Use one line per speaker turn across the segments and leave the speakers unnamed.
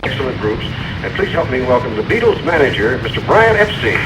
excellent groups. And please help me welcome the Beatles manager, Mr. Brian Epstein.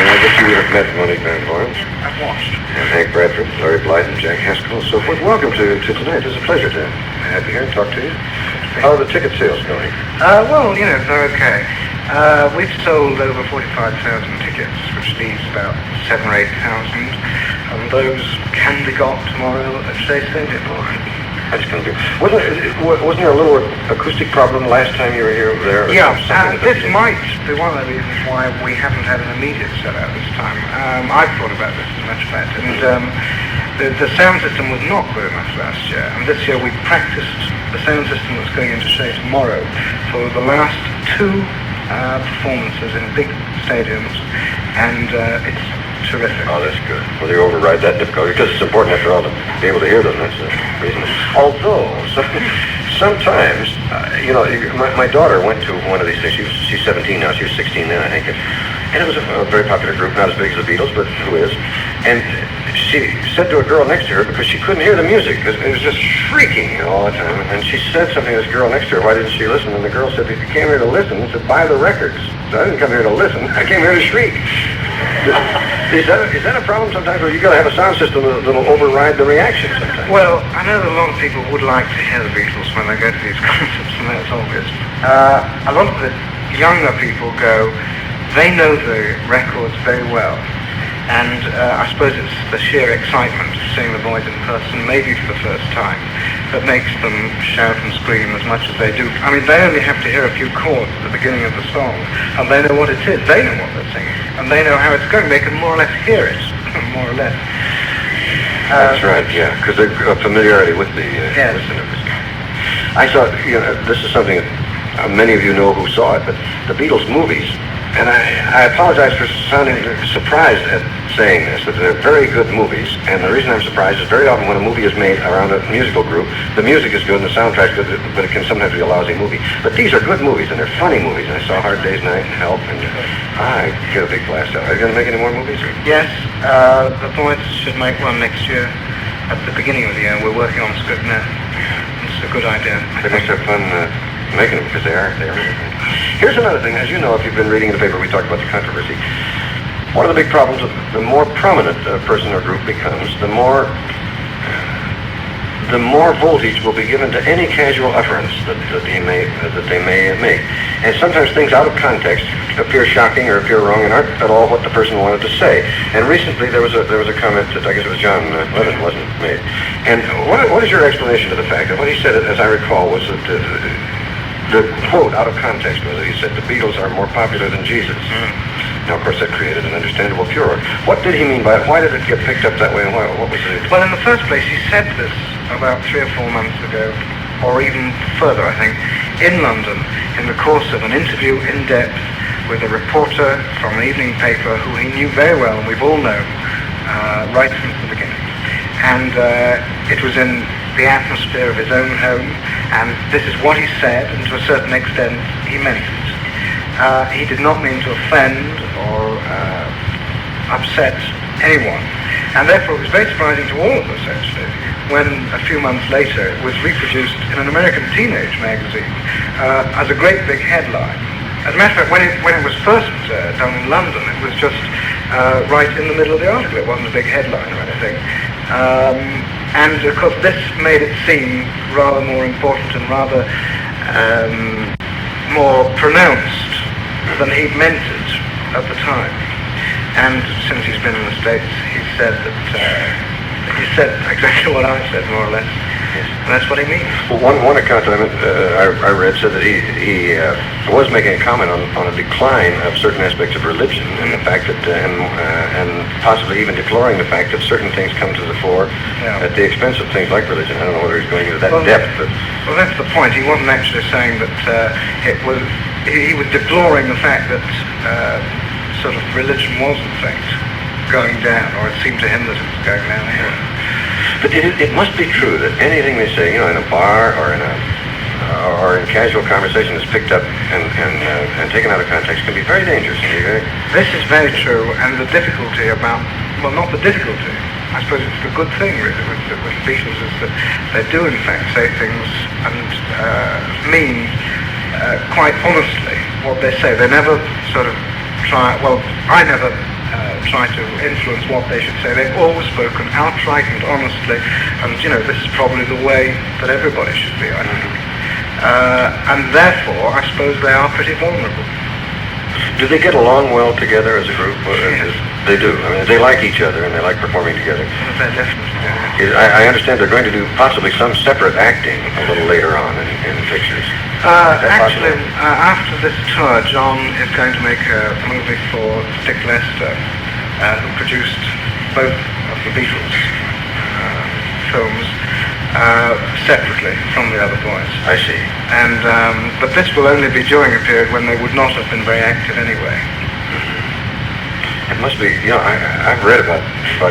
I guess you would have met Monique Van Horn.
I've watched.
And Hank Bradford, Larry Blythe, and Jack Haskell, and so forth. Welcome to tonight. It's a pleasure to have you here and talk to you. How are the ticket sales going?
Well, they're okay. We've sold over 45,000 tickets, which leaves about 7,000 or 8,000. And those can be got tomorrow at Shea Stadium.
That's going to be... Wasn't there a little acoustic problem last time you were here?
Yeah, this might be one of the reasons why we haven't had an immediate sellout this time. I've thought about this, as a matter of fact, and the sound system was not very much last year, and this year we practiced the sound system that's going into Shea tomorrow for the last two performances in big stadiums, and it's terrific.
Oh, that's good. Well, you override that difficulty because it's important, after all, to be able to hear them. That's the reason. Although, sometimes, my daughter went to one of these things. She's 17 now. She was 16 then, I think. And it was a very popular group, not as big as the Beatles, but who is. And she said to a girl next to her, because she couldn't hear the music, because it was just shrieking all the time. And she said something to this girl next to her, why didn't she listen? And the girl said, if you came here to listen, to buy the records. So I didn't come here to listen. I came here to shriek. Is that a problem sometimes, or you got to have a sound system that'll override the reaction sometimes?
Well, I know that a lot of people would like to hear the Beatles when they go to these concerts, and that's obvious. A lot of the younger people go, they know the records very well, and I suppose it's the sheer excitement of seeing the boys in person, maybe for the first time, that makes them shout and scream as much as they do. I mean, they only have to hear a few chords at the beginning of the song, and they know what it is. They know what they're singing, and they know how it's going. They can more or less hear it, more or less.
That's right, yeah, because they're familiarity with the listener. I thought, this is something that many of you know who saw it, but the Beatles movies, and I apologize for sounding surprised at saying this, that they're very good movies, and the reason I'm surprised is very often when a movie is made around a musical group, the music is good and the soundtrack's good, but it can sometimes be a lousy movie. But these are good movies, and they're funny movies, and I saw Hard Day's Night and Help, and I get a big blast out. Are you going to make any more movies?
Yes, the boys should make one next year. At the beginning of the year, we're working on the script now. It's a good idea.
They must have fun making them, because they are really good. Here's another thing. As you know, if you've been reading the paper, we talked about the controversy. One of the big problems, the more prominent a person or group becomes, the more voltage will be given to any casual utterance that they may make. And sometimes things out of context appear shocking or appear wrong and aren't at all what the person wanted to say. And recently there was a comment that I guess it was John Lennon wasn't made. And what is your explanation of the fact that what he said, as I recall, was that the quote out of context was that he said the Beatles are more popular than Jesus. Now, of course, that created an understandable furor. What did he mean by it? Why did it get picked up that way, and what was it?
Well, in the first place, he said this about 3 or 4 months ago, or even further, I think, in London, in the course of an interview in depth with a reporter from an evening paper who he knew very well, and we've all known, right since the beginning. And it was in the atmosphere of his own home, and this is what he said, and to a certain extent, he meant it. He did not mean to offend or upset anyone, and therefore it was very surprising to all of us, actually, when a few months later it was reproduced in an American teenage magazine as a great big headline. As a matter of fact, when it was first done in London, it was just right in the middle of the article. It wasn't a big headline or anything. And of course this made it seem rather more important and rather more pronounced than he'd meant it at the time. And since he's been in the States, he said exactly what I said, more or less.
Yes.
And that's what he means.
Well, one account that I read said that he was making a comment on a decline of certain aspects of religion, and the fact that and possibly even deploring the fact that certain things come to the fore at the expense of things like religion. I don't know whether he's going into that depth, but
well, that's the point. He wasn't actually saying that he was deploring the fact that sort of religion was in fact going down, or it seemed to him that it was going down here.
But it must be true that anything they say, in a bar or in a or in casual conversation is picked up and taken out of context can be very dangerous.
This is very true, and the difficulty about, well, not the difficulty, I suppose it's the good thing really with the Beatles is that they do in fact say things and mean quite honestly what they say. They never sort of try, well, I never try to influence what they should say. They've always spoken outright and honestly, and this is probably the way that everybody should be, I think. And therefore, I suppose they are pretty vulnerable.
Do they get along well together as a group?
Yes.
They do. I mean, they like each other and they like performing together.
They definitely do.
I understand they're going to do possibly some separate acting a little later on in the pictures.
Actually, after this tour, John is going to make a movie for Dick Lester, who produced both of the Beatles films separately from the other boys.
I see.
And but this will only be during a period when they would not have been very active anyway.
It must be, I've read about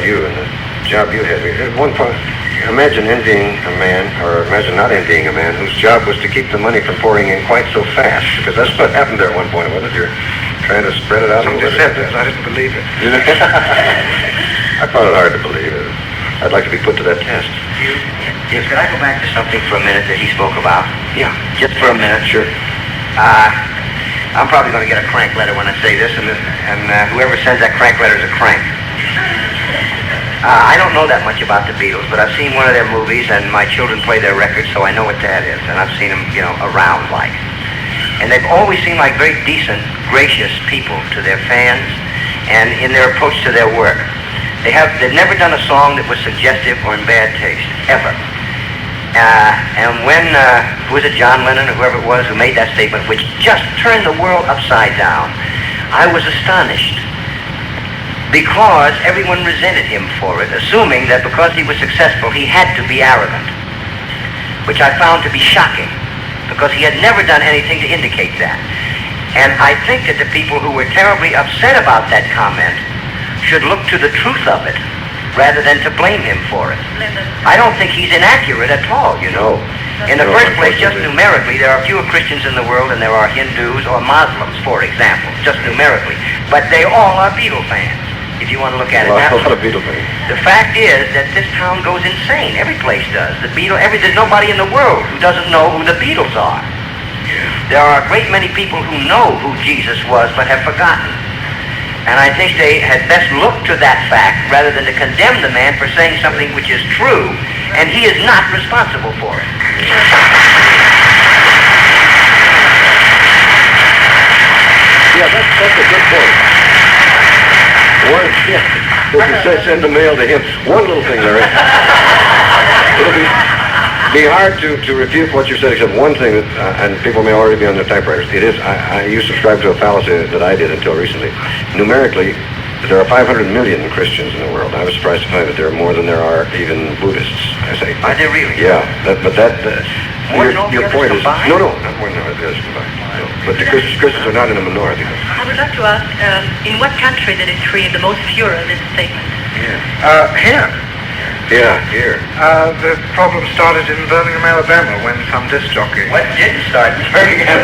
you and the job you had. At one point, imagine envying a man, or imagine not envying a man whose job was to keep the money from pouring in quite so fast, because that's what happened there at one point, wasn't it? You're trying to spread it out a little bit.
Somebody said this, I didn't believe it.
I found it hard to believe it. I'd like to be put to that test.
Could I go back to something for a minute that he spoke about?
Yeah.
Just for a minute.
Sure.
I'm probably going to get a crank letter when I say this, and whoever sends that crank letter is a crank. I don't know that much about the Beatles, but I've seen one of their movies, and my children play their records, so I know what that is, and I've seen them, around like. And they've always seemed like very decent, gracious people to their fans, and in their approach to their work. They've never done a song that was suggestive or in bad taste, ever. And when, was it John Lennon or whoever it was who made that statement, which just turned the world upside down, I was astonished. Because everyone resented him for it, assuming that because he was successful, he had to be arrogant. Which I found to be shocking, because he had never done anything to indicate that. And I think that the people who were terribly upset about that comment should look to the truth of it, rather than to blame him for it. I don't think he's inaccurate at all,
No.
In the first place, just numerically, there are fewer Christians in the world than there are Hindus or Muslims, for example, just numerically. But they all are Beatle fans, if you want to look at it that way.
A lot of Beatle fans.
The fact is that this town goes insane. Every place does. There's nobody in the world who doesn't know who the Beatles are. There are a great many people who know who Jesus was, but have forgotten. And I think they had best look to that fact rather than to condemn the man for saying something which is true, and he is not responsible for it.
Yeah, that's a good point. Send the mail to him. One little thing, Larry. It'll be hard to refute what you said, except one thing that, and people may already be on their typewriters. It is, you subscribe to a fallacy that I did until recently. Numerically, there are 500 million Christians in the world. I was surprised to find that there are more than there are even Buddhists, I say.
Are there really?
Yeah,
More than all the
your
others
point is,
combined?
no, not more than all the others combined. No. But the Christians are not in a minority.
I would like to ask, in what country did it create the most furor, this statement?
Here.
Yeah, here.
The problem started in Birmingham, Alabama, when some disc jockey...
What didn't start in Birmingham?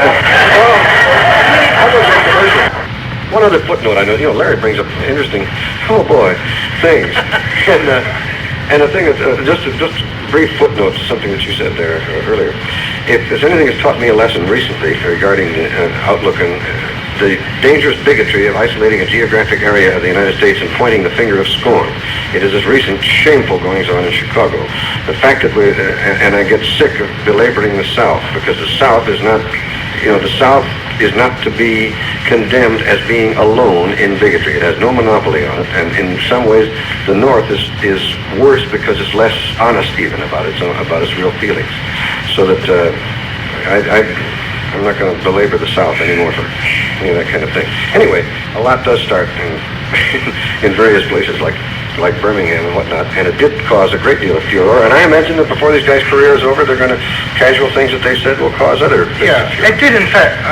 One other footnote I know, Larry brings up interesting, things. And the thing is, just a brief footnote to something that you said there earlier. If there's anything that's taught me a lesson recently regarding the outlook and the dangerous bigotry of isolating a geographic area of the United States and pointing the finger of scorn. It is this recent shameful goings-on in Chicago. The fact that and I get sick of belaboring the South, because the South is not, the South is not to be condemned as being alone in bigotry. It has no monopoly on it, and in some ways the North is worse because it's less honest even about its real feelings. So that I'm not going to belabor the South anymore for any of that kind of thing. Anyway, a lot does start in various places like Birmingham and whatnot, and it did cause a great deal of furor. And I imagine that before these guys' career is over, they're going to casual things that they said will cause other.
Yeah, it did in fact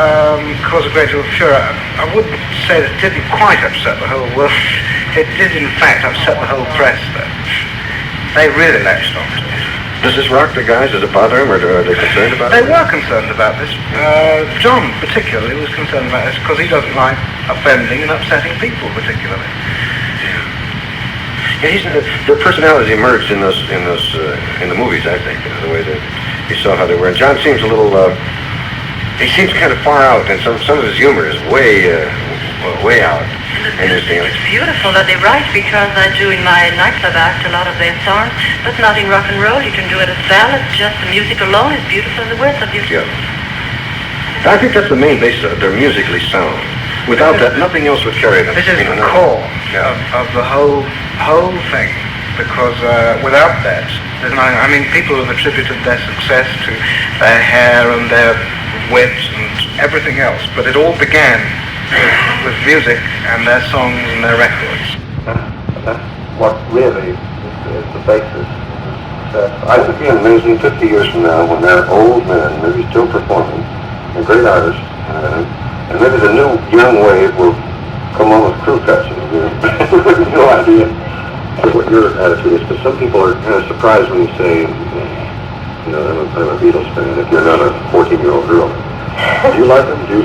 cause a great deal of furor. I wouldn't say that it didn't quite upset the whole world. It did in fact upset the whole press, though. They really latched on to it.
Does this rock the guys? Does it bother them, or are they concerned about
They
it?
were concerned about this. John particularly was concerned about this because he doesn't like offending and upsetting people particularly.
Yeah, their personalities emerged in the movies, I think, the way that you saw how they were. And John seems a little, he seems kind of far out, and some of his humor is way out. And
It's beautiful that they write, because I do in my nightclub act a lot of their songs, but not in rock and roll. You can do it as ballads, just the music alone is beautiful and the words are beautiful.
Yeah. I think that's the main basis of it. They're musically sound. Without that, nothing else would carry them.
This is the core of the whole thing, because without that, there's nothing. I mean, people have attributed their success to their hair and their wit and everything else, but it all began with music and their songs and their records.
That's what really is the basis. I could be amazing 50 years from now when they're old men, maybe still performing, and great artists, and maybe the new young wave will come on with crew cuts. No idea what your attitude is, but some people are kind of surprised when you say, I'm a Beatles fan, if you're not a 14-year-old girl. Do you like them? Do you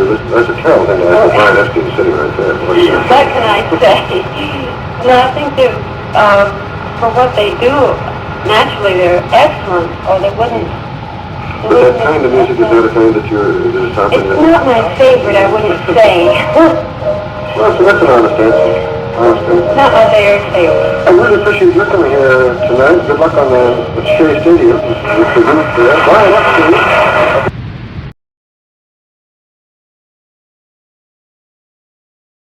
listen? That's a terrible thing to ask. Brian Epstein sitting right there.
What can I say? No, I think they're, for what they do, naturally they're excellent, or they wouldn't.
But that kind of music is not a kind that is something
It's
that...
not my favorite, I wouldn't say.
Well, so that's an honest answer.
Not my very favorite.
I really appreciate you coming here tonight. Good luck on the Shea Stadium. Brian Epstein.